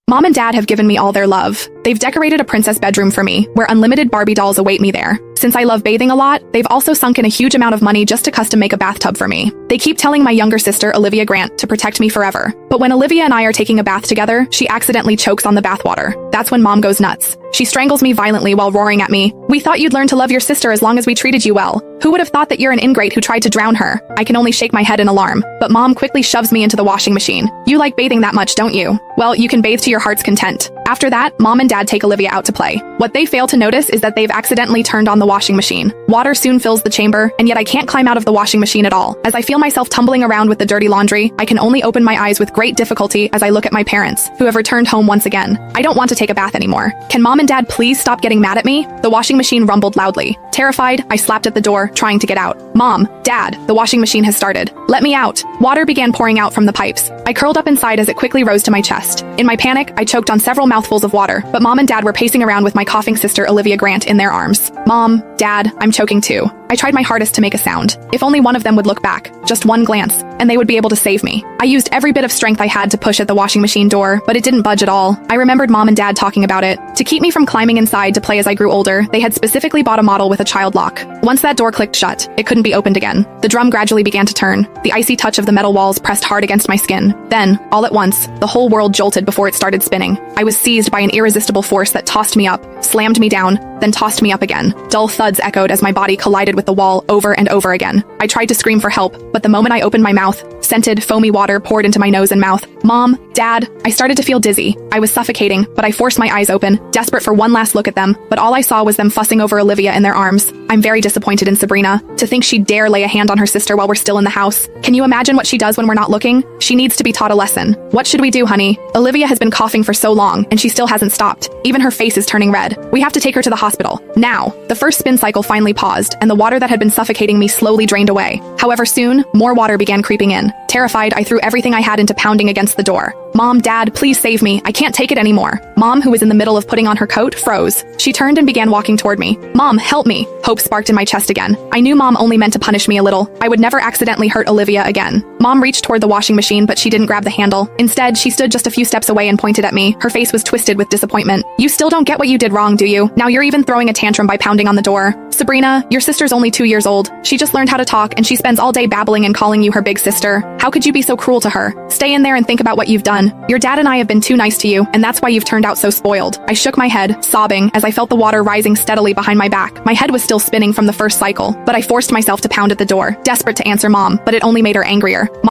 Mom and Dad have given me all their love. They've decorated a princess bedroom for me, where unlimited Barbie dolls await me there. Since I love bathing a lot, they've also sunk in a huge amount of money just to custom make a bathtub for me. They keep telling my younger sister, Olivia Grant, to protect me forever. But when Olivia and I are taking a bath together, she accidentally chokes on the bathwater. That's when Mom goes nuts. She strangles me violently while roaring at me, "We thought you'd learn to love your sister as long as we treated you well. Who would have thought that you're an ingrate who tried to drown her?" I can only shake my head in alarm, but Mom quickly shoves me into the washing machine. "You like bathing that much, don't you? Well, you can bathe to your heart's content." After that, Mom and Dad take Olivia out to play. What they fail to notice is that they've accidentally turned on the washing machine. Water soon fills the chamber, and yet I can't climb out of the washing machine at all. As I feel myself tumbling around with the dirty laundry, I can only open my eyes with great difficulty as I look at my parents, who have returned home once again. I don't want to take a bath anymore. Can Mom and Dad please stop getting mad at me? The washing machine rumbled loudly. Terrified, I slapped at the door, trying to get out. "Mom, Dad, the washing machine has started. Let me out." Water began pouring out from the pipes. I curled up inside as it quickly rose to my chest. In my panic, I choked on several mouthfuls of water, but Mom and Dad were pacing around with my coughing sister Olivia Grant in their arms. "Mom, Dad, I'm choking too." I tried my hardest to make a sound. If only one of them would look back, just one glance, and they would be able to save me. I used every bit of strength I had to push at the washing machine door, but it didn't budge at all. I remembered Mom and Dad talking about it. To keep me from climbing inside to play as I grew older, they had specifically bought a model with a child lock. Once that door clicked shut, it couldn't be opened again. The drum gradually began to turn. The icy touch of the metal walls pressed hard against my skin. Then, all at once, the whole world jolted before it started spinning. I was seized by an irresistible force that tossed me up, slammed me down, then tossed me up again. Dull thuds echoed as my body collided with the wall over and over again. I tried to scream for help, but the moment I opened my mouth, scented, foamy water poured into my nose and mouth. "Mom, Dad," I started to feel dizzy. I was suffocating, but I forced my eyes open, desperate for one last look at them, but all I saw was them fussing over Olivia in their arms. I'm very disappointed in Sabrina. To think she'd dare lay a hand on her sister while we're still in the house. Can you imagine what she does when we're not looking? She needs to be taught a lesson. What should we do, honey? Olivia has been coughing for so long, and she still hasn't stopped. Even her face is turning red. We have to take her to the hospital. Now. The first spin cycle finally paused, and the water that had been suffocating me slowly drained away. However, soon, more water began creeping in. Terrified, I threw everything I had into pounding against the door. "Mom, Dad, please save me. I can't take it anymore." Mom, who was in the middle of putting on her coat, froze. She turned and began walking toward me. "Mom, help me." Hope sparked in my chest again. I knew Mom only meant to punish me a little. I would never accidentally hurt Olivia again. Mom reached toward the washing machine, but she didn't grab the handle. Instead, she stood just a few steps away and pointed at me. Her face was twisted with disappointment. "You still don't get what you did wrong, do you? Now you're even throwing a tantrum by pounding on the door. Sabrina, your sister's only 2 years old. She just learned how to talk, and she spends all day babbling and calling you her big sister. How could you be so cruel to her? Stay in there and think about what you've done. Your dad and I have been too nice to you, and that's why you've turned out so spoiled." I shook my head, sobbing, as I felt the water rising steadily behind my back. My head was still spinning from the first cycle, but I forced myself to pound at the door, desperate to answer Mom, but it only made her angrier.